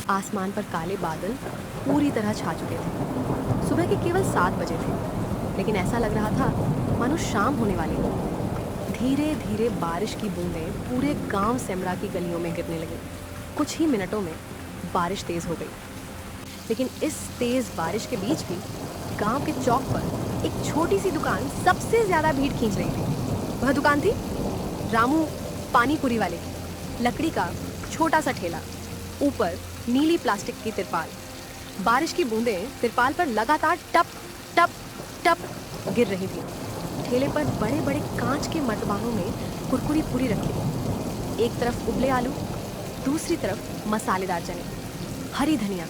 आसमान पर काले बादल पूरी तरह छा चुके थे। सुबह के केवल 7 बजे थे, लेकिन ऐसा लग रहा था मानो शाम होने वाली हो। धीरे धीरे बारिश की बूंदें पूरे गांव सेमरा की गलियों में गिरने लगी। कुछ ही मिनटों में बारिश तेज हो गई, लेकिन इस तेज बारिश के बीच भी गांव के चौक पर एक छोटी सी दुकान सबसे ज्यादा भीड़ खींच रही थी। वह दुकान थी रामू पानी पूरी वाले की। लकड़ी का छोटा सा ठेला, ऊपर नीली प्लास्टिक की तिरपाल। बारिश की बूंदें तिरपाल पर लगातार टप टप टप गिर रही थी। ठेले पर बड़े बड़े कांच के मर्तबानों में कुरकुरी पूरी रखी थी। एक तरफ उबले आलू, दूसरी तरफ मसालेदार चने, हरी धनिया,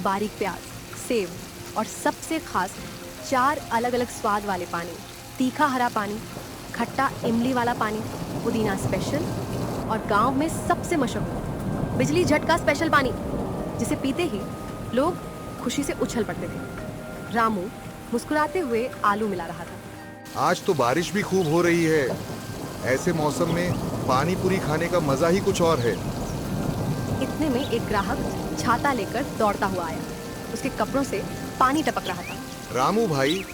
बारीक प्याज, सेब और सबसे खास 4 अलग अलग स्वाद वाले पानी। तीखा हरा पानी, खट्टा इमली वाला पानी, पुदीना स्पेशल और गांव में सबसे मशहूर बिजली झटका स्पेशल पानी, जिसे पीते ही लोग खुशी से उछल पड़ते थे। रामू मुस्कुराते हुए आलू मिला रहा था। आज तो बारिश भी खूब हो रही है। ऐसे मौसम में पानी पूरी खाने का मजा ही कुछ और है। इतने में एक ग्राहक छाता लेकर दौड़ता हुआ आया। उसके कपड़ों से पानी टपक रहा था। रामू भाई,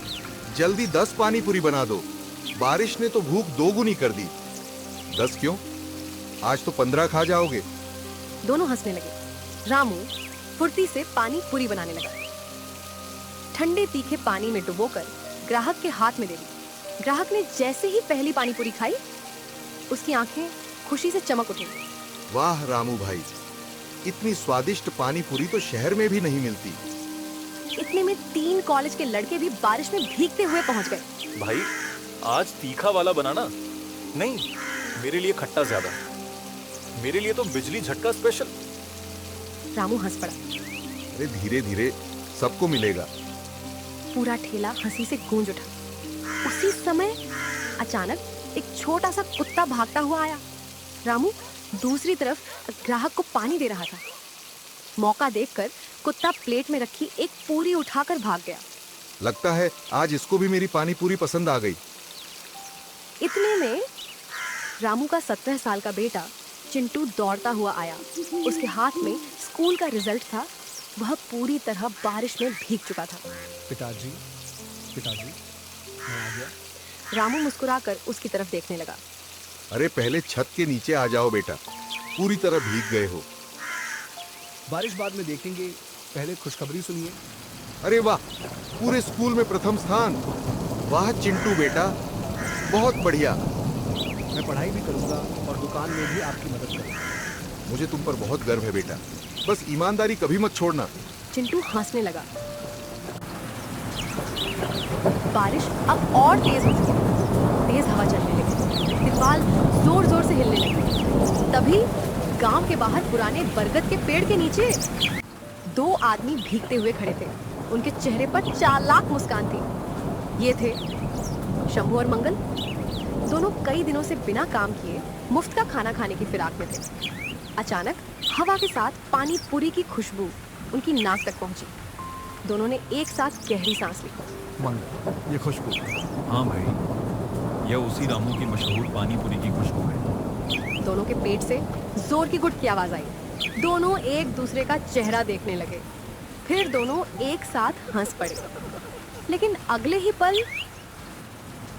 जल्दी 10 पानी पूरी बना दो। बारिश ने तो भूख दोगुनी कर दी। 10 क्यों, आज तो 15 खा जाओगे। दोनों हंसने लगे। रामू फुर्ती से पानी पूरी बनाने लगा। ठंडे तीखे पानी में डुबोकर ग्राहक के हाथ में दे दी। ग्राहक ने जैसे ही पहली पानी पूरी खाई, उसकी आंखें खुशी से चमक उठी। वाह रामू भाई, इतनी स्वादिष्ट पानी पूरी तो शहर में भी नहीं मिलती। इतने में 3 कॉलेज के लड़के भी बारिश में भीगते हुए पहुंच गए। भाई, आज तीखा वाला बनाना। नहीं, मेरे लिए खट्टा ज्यादा। मेरे लिए तो बिजली झटका स्पेशल। रामू हंस पड़ा। अरे धीरे धीरे सबको मिलेगा। पूरा ठेला हंसी से गूंज उठा। उसी समय अचानक एक छोटा सा कुत्ता भागता हुआ आया। रामू दूसरी तरफ ग्राहक को पानी दे रहा था। मौका देखकर कुत्ता प्लेट में रखी एक पूरी उठाकर भाग गया। लगता है आज इसको भी मेरी पानी पूरी पसंद आ गई। इतने में रामू का 17 साल का बेटा चिंटू दौड़ता हुआ आया। उसके हाथ में स्कूल का रिजल्ट था। वह पूरी तरह बारिश में भीग चुका था। पिताजी, पिताजी, मैं आ गया। रामू मुस्कुराकर उसकी तरफ देखने लगा। अरे पहले छत के नीचे आ जाओ बेटा, पूरी तरह भीग गए हो। बारिश बाद में देखेंगे, पहले खुशखबरी सुनिए। अरे वाह, पूरे स्कूल में प्रथम स्थान। वाह चिंटू बेटा, बहुत बढ़िया। मैं पढ़ाई भी करूंगा और दुकान में भी आपकी मदद करूंगा। मुझे तुम पर बहुत गर्व है बेटा। बस ईमानदारी कभी मत छोड़ना। चिंटू हंसने लगा। बारिश अब और तेज हो चुकी। तेज हवा चलने लगी। तिरपाल जोर जोर से हिलने लगी। तभी गांव के बाहर पुराने बरगद के पेड़ के नीचे 2 आदमी भीगते हुए खड़े थे। उनके चेहरे पर चालाक मुस्कान थी। ये थे शंभू और मंगल। दोनों कई दिनों से बिना काम किए मुफ्त का खाना खाने की फिराक में थे। अचानक हवा के साथ पानी पूरी की खुशबू उनकी नाक तक पहुंची। दोनों ने एक साथ गहरी सांस ली। मंगल, ये खुशबू। हाँ भाई, यह उसी रामू की मशहूर पानी पूरी की खुशबू है। दोनों के पेट से जोर की गुट की आवाज आई। दोनों एक दूसरे का चेहरा देखने लगे। फिर दोनों एक साथ हंस पड़े। लेकिन अगले ही पल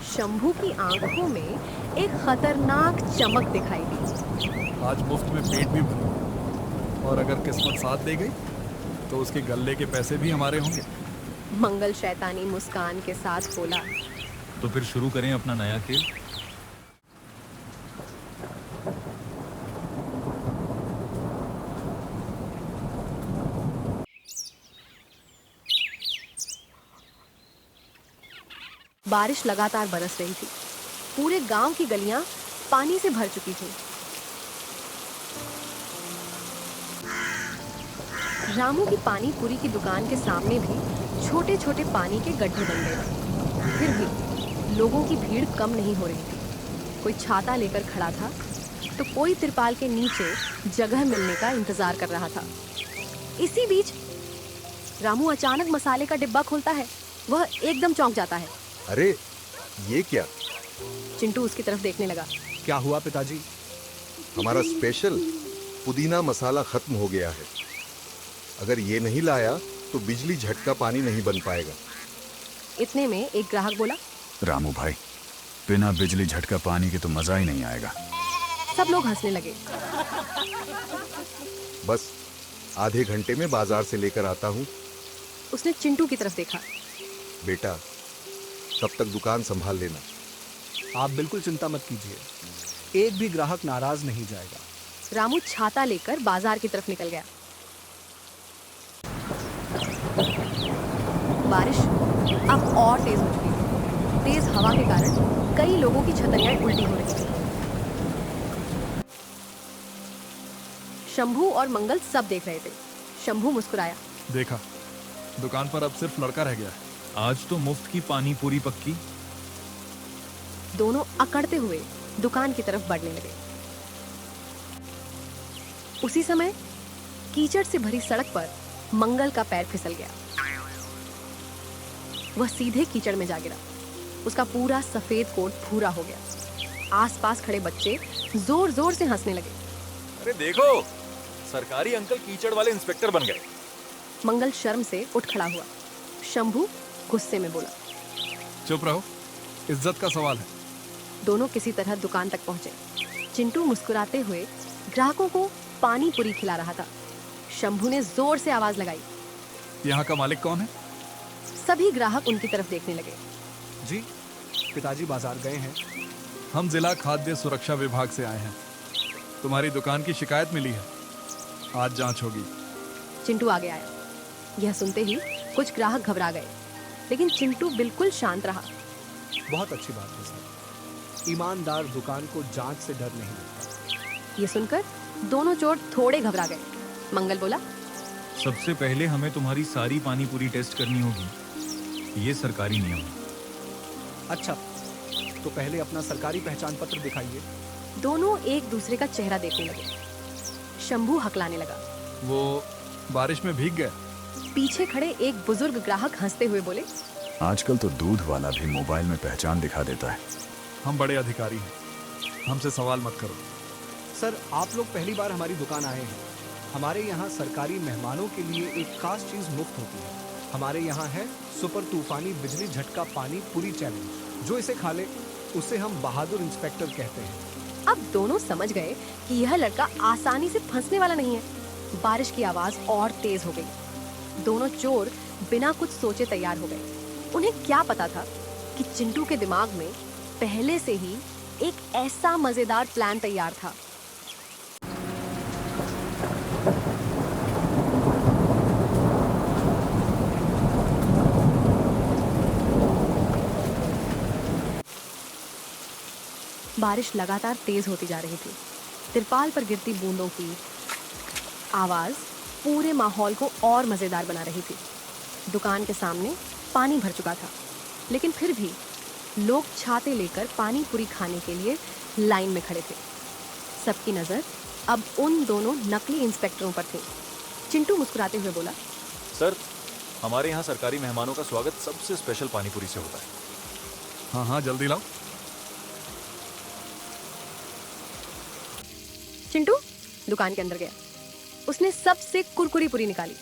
शंभू की आंखों में एक खतरनाक चमक दिखाई दी। आज मुफ्त में पेट भी भरा, और अगर किस्मत साथ दे गई तो उसके गल्ले के पैसे भी हमारे होंगे। मंगल शैतानी मुस्कान के साथ बोला। तो फिर शुरू करें अपना नया खेल। बारिश लगातार बरस रही थी। पूरे गांव की गलियां पानी से भर चुकी थीं। रामू की पानी पूरी की दुकान के सामने भी छोटे छोटे पानी के गड्ढे बन गए थे। फिर भी लोगों की भीड़ कम नहीं हो रही थी। कोई छाता लेकर खड़ा था, तो कोई तिरपाल के नीचे जगह मिलने का इंतजार कर रहा था। इसी बीच रामू अचानक मसाले का डिब्बा खोलता है। वह एकदम चौंक जाता है। अरे ये क्या? चिंटू उसकी तरफ देखने लगा। क्या हुआ पिताजी? हमारा स्पेशल पुदीना मसाला खत्म हो गया है। अगर ये नहीं लाया तो बिजली झटका पानी नहीं बन पाएगा। इतने में एक ग्राहक बोला। रामू भाई, बिना बिजली झटका पानी के तो मजा ही नहीं आएगा। सब लोग हंसने लगे। बस आधे घंटे में बाजार से लेकर आता हूँ। उसने चिंटू की तरफ देखा। बेटा, तब तक दुकान संभाल लेना। आप बिल्कुल चिंता मत कीजिए, एक भी ग्राहक नाराज नहीं जाएगा। रामू छाता लेकर बाजार की तरफ निकल गया। बारिश अब और तेज हो चुकी थी। तेज हवा के कारण कई लोगों की छतरियां उल्टी हो रही थी। शंभू और मंगल सब देख रहे थे। शंभू मुस्कुराया। देखा, दुकान पर अब सिर्फ लड़का रह गया है। आज तो मुफ्त की पानी पूरी पक्की। दोनों अकड़ते हुए दुकान की तरफ बढ़ने लगे। उसी समय कीचड़ से भरी सड़क पर मंगल का पैर फिसल गया। वह सीधे कीचड़ में जा गिरा। उसका पूरा सफेद कोट भूरा हो गया। आसपास खड़े बच्चे जोर जोर से हंसने लगे। अरे देखो, सरकारी अंकल कीचड़ वाले इंस्पेक्टर बन गए। मंगल शर्म से उठ खड़ा हुआ। शंभू गुस्से में बोला। चुप रहो, इज्जत का सवाल है। दोनों किसी तरह दुकान तक पहुंचे। चिंटू मुस्कुराते हुए ग्राहकों को पानी पूरी खिला रहा था। शंभू ने जोर से आवाज लगाई। यहाँ का मालिक कौन है? सभी ग्राहक उनकी तरफ देखने लगे। जी, पिताजी बाजार गए हैं। हम जिला खाद्य सुरक्षा विभाग से आए हैं। तुम्हारी दुकान की शिकायत मिली है, आज जांच होगी। चिंटू आगे आया। यह सुनते ही कुछ ग्राहक घबरा गए, लेकिन चिंटू बिल्कुल शांत रहा। बहुत अच्छी बात है सर, ईमानदार दुकान को जांच से डर नहीं लगता। ये सुनकर दोनों चोर थोड़े घबरा गए। मंगल बोला। सबसे पहले हमें तुम्हारी सारी पानी पूरी टेस्ट करनी होगी। ये सरकारी नियम है। अच्छा, तो पहले अपना सरकारी पहचान पत्र दिखाइए। दोनों एक दूसरे का चेहरा देखने लगे। शंभू हकलाने लगा। वो बारिश में भीग गए। पीछे खड़े एक बुजुर्ग ग्राहक हंसते हुए बोले। आजकल तो दूध वाला भी मोबाइल में पहचान दिखा देता है। हम बड़े अधिकारी हैं, हमसे सवाल मत करो। सर, आप लोग पहली बार हमारी दुकान आए हैं। हमारे यहाँ सरकारी मेहमानों के लिए एक खास चीज मुफ्त होती है। हमारे यहाँ है सुपर तूफानी बिजली झटका पानी पूरी चैलेंज। जो इसे खा ले उसे हम बहादुर इंस्पेक्टर कहते हैं। अब दोनों समझ गए कि यह लड़का आसानी से फंसने वाला नहीं है। बारिश की आवाज और तेज हो गई। दोनों चोर बिना कुछ सोचे तैयार हो गए। उन्हें क्या पता था कि चिंटू के दिमाग में पहले से ही एक ऐसा मजेदार प्लान तैयार था। बारिश लगातार तेज होती जा रही थी। तिरपाल पर गिरती बूंदों की आवाज पूरे माहौल को और मजेदार बना रही थी। दुकान के सामने पानी भर चुका था, लेकिन फिर भी लोग छाते लेकर पानी पूरी खाने के लिए लाइन में खड़े थे। सबकी नजर अब उन दोनों नकली इंस्पेक्टरों पर थी। चिंटू मुस्कुराते हुए बोला। सर, हमारे यहाँ सरकारी मेहमानों का स्वागत सबसे स्पेशल पानी पूरी से होता है। हाँ हाँ, जल्दी लाओ। चिंटू दुकान के अंदर गया। उसने सबसे कुरकुरी पूरी निकाली।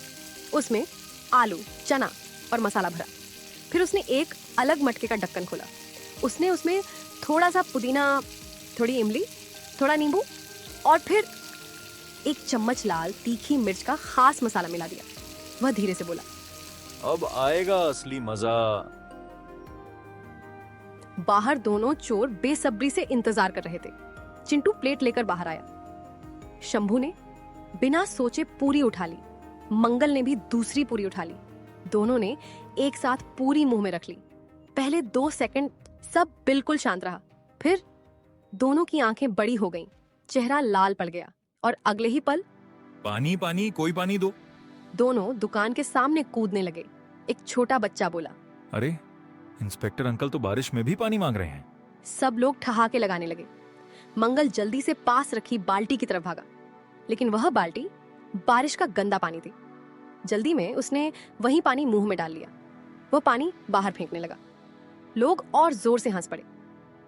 उसमें आलू, चना और मसाला भरा। फिर उसने एक अलग मटके का ढक्कन खोला। उसने उसमें थोड़ा सा पुदीना, थोड़ी इमली, थोड़ा नींबू और फिर एक चम्मच लाल तीखी मिर्च का खास मसाला मिला दिया। वह धीरे से बोला। अब आएगा असली मजा। बाहर दोनों चोर बेसब्री से इंतजार कर रहे थे। चिंटू प्लेट लेकर बाहर आया। शंभू ने बिना सोचे पूरी उठा ली। मंगल ने भी दूसरी पूरी उठा ली। दोनों ने एक साथ पूरी मुंह में रख ली। पहले 2 सेकंड सब बिल्कुल शांत रहा। फिर दोनों की आंखें बड़ी हो गईं, चेहरा लाल पड़ गया और अगले ही पल पानी पानी, कोई पानी दो। दोनों दुकान के सामने कूदने लगे। एक छोटा बच्चा बोला। अरे, इंस्पेक्टर अंकल तो बारिश में भी पानी मांग रहे हैं। सब लोग ठहाके लगाने लगे। मंगल जल्दी से पास रखी बाल्टी की तरफ भागा, लेकिन वह बाल्टी बारिश का गंदा पानी थी। जल्दी में उसने वही पानी मुंह में डाल लिया। वह पानी बाहर फेंकने लगा। लोग और जोर से हंस पड़े।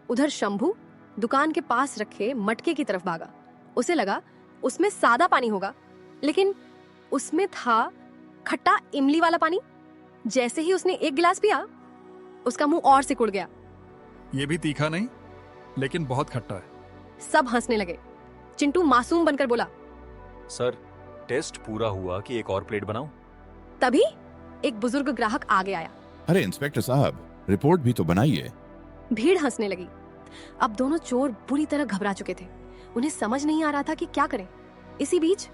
उधर शंभू दुकान के पास रखे मटके की तरफ भागा। उसे लगा उसमें सादा पानी होगा, लेकिन उसमें था खट्टा इमली वाला पानी। जैसे ही उसने एक गिलास पिया, उसका मुंह और सिकुड़ गया। ये भी तीखा नहीं, लेकिन बहुत खट्टा है। सब हंसने लगे। चिंटू मासूम बनकर बोला, सर, टेस्ट पूरा हुआ कि एक और प्लेट बनाऊं? तभी एक बुजुर्ग ग्राहक आगे आया। अरे इंस्पेक्टर साहब, रिपोर्ट भी तो बनाइए। भीड़ हंसने लगी। अब दोनों चोर बुरी तरह घबरा चुके थे। उन्हें समझ नहीं आ रहा था कि क्या करें। इसी बीच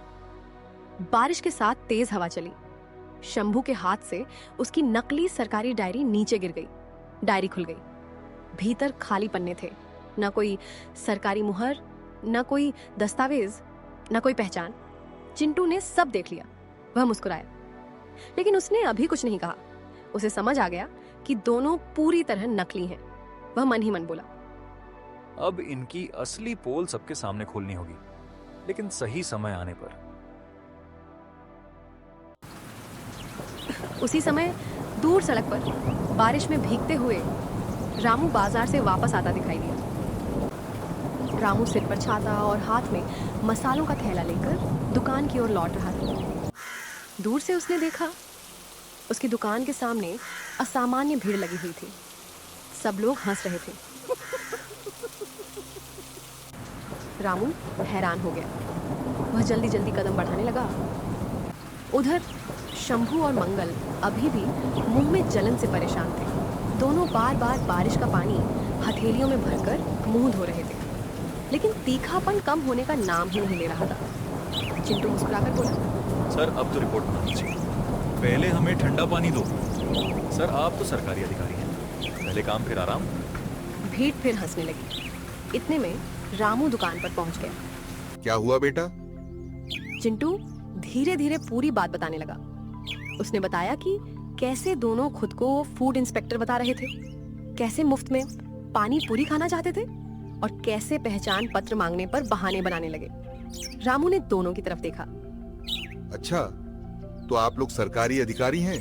बारिश के साथ तेज हवा चली। शंभू के हाथ से उसकी नकली सरकारी डायरी नीचे गिर गई। डायरी खुल गई। भीतर खाली पन्ने थे। न कोई सरकारी मुहर, न कोई दस्तावेज, न कोई पहचान। चिंटू ने सब देख लिया। वह मुस्कुराया, लेकिन उसने अभी कुछ नहीं कहा। उसे समझ आ गया कि दोनों पूरी तरह नकली हैं। वह मन ही मन बोला, अब इनकी असली पोल सबके सामने खोलनी होगी, लेकिन सही समय आने पर। उसी समय दूर सड़क पर बारिश में भीगते हुए रामू बाजार से वापस आता दिखाई दिया। रामू सिर पर छाता और हाथ में मसालों का थैला लेकर दुकान की ओर लौट रहा था। दूर से उसने देखा, उसकी दुकान के सामने असामान्य भीड़ लगी हुई थी। सब लोग हंस रहे थे। रामू हैरान हो गया। वह जल्दी जल्दी कदम बढ़ाने लगा। उधर शंभू और मंगल अभी भी मुंह में जलन से परेशान थे। दोनों बार बार बारिश का पानी हथेलियों में भरकर मुंह धो रहे थे, लेकिन तीखापन कम होने का नाम ही नहीं ले रहा था। चिंटू मुस्कुराकर बोला, सर, अब तो रिपोर्ट बनानी चाहिए। पहले हमें ठंडा पानी दो। सर, आप तो सरकारी अधिकारी हैं, पहले काम फिर आराम। भीड़ फिर हंसने लगी। इतने में रामू दुकान पर पहुंच गया। क्या हुआ बेटा? चिंटू धीरे धीरे पूरी बात बताने लगा। उसने बताया कि कैसे दोनों खुद को फूड इंस्पेक्टर बता रहे थे, कैसे मुफ्त में पानी पूरी खाना चाहते थे, और कैसे पहचान पत्र मांगने पर बहाने बनाने लगे। रामू ने दोनों की तरफ देखा। अच्छा, तो आप लोग सरकारी अधिकारी हैं?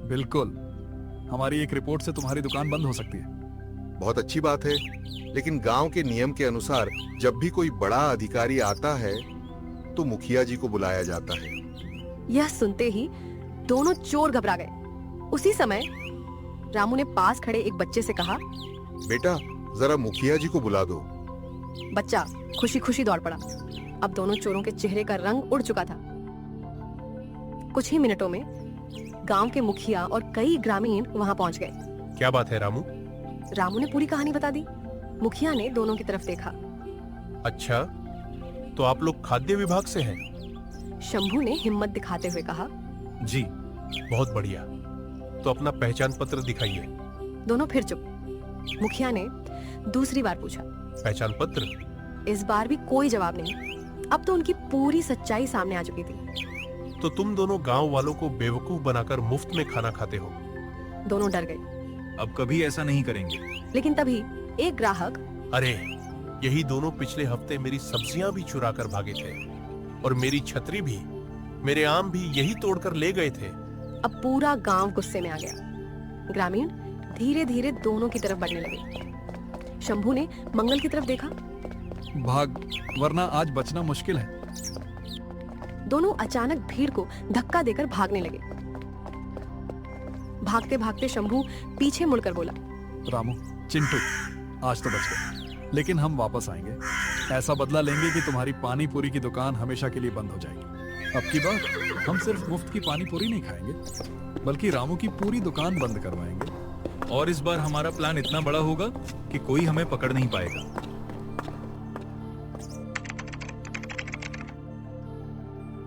बिल्कुल। हमारी एक रिपोर्ट से तुम्हारी दुकान बंद हो सकती है। बहुत अच्छी बात है, लेकिन गांव के नियम के अनुसार जब भी कोई बड़ा अधिकारी आता है तो मुखिया जी को बुलाया जाता है। यह सुनते ही दोनों चोर घबरा गए। उसी समय रामू ने पास खड़े एक बच्चे से कहा, बेटा, जरा मुखिया जी को बुला दो। बच्चा खुशी खुशी दौड़ पड़ा। अब दोनों चोरों के चेहरे का रंग उड़ चुका था। कुछ ही मिनटों में गांव के मुखिया और कई ग्रामीण वहां पहुंच गए। क्या बात है रामू? रामू ने पूरी कहानी बता दी। मुखिया ने दोनों की तरफ देखा। अच्छा, तो आप लोग खाद्य विभाग से हैं? शंभू ने हिम्मत दिखाते हुए कहा। जी, बहुत बढ़िया। तो अपना पहचान पत्र दिखाइए। दोनों फिर चुप। मुखिया ने दूसरी बार पूछा। पहचान पत्र? इस बार भी कोई जवाब नहीं। अब तो उनकी पूरी सच्चाई सामने आ चुकी थी। तो तुम दोनों गांव वालों को बेवकूफ बनाकर मुफ्त में खाना खाते हो। दोनों डर गए। अब कभी ऐसा नहीं करेंगे। लेकिन तभी एक ग्राहक, अरे, यही दोनों पिछले हफ्ते मेरी सब्जियां भी चुरा कर भागे थे, और मेरी छतरी भी, मेरे आम भी यही तोड़कर ले गए थे। अब पूरा गांव गुस्से में आ गया। ग्रामीण धीरे धीरे दोनों की तरफ बढ़ने लगे। शंभू ने मंगल की तरफ देखा। भाग, वरना आज बचना मुश्किल है। दोनों अचानक भीड़ को धक्का देकर भागने लगे। भागते भागते शंभू पीछे मुड़कर बोला, रामू, चिंटू, आज तो बच गए, लेकिन हम वापस आएंगे। ऐसा बदला लेंगे कि तुम्हारी पानी पूरी की दुकान हमेशा के लिए बंद हो जाएगी। अब की बार हम सिर्फ मुफ्त की पानी पूरी नहीं खाएंगे, बल्कि रामू की पूरी दुकान बंद करवाएंगे। और इस बार हमारा प्लान इतना बड़ा होगा कि कोई हमें पकड़ नहीं पाएगा।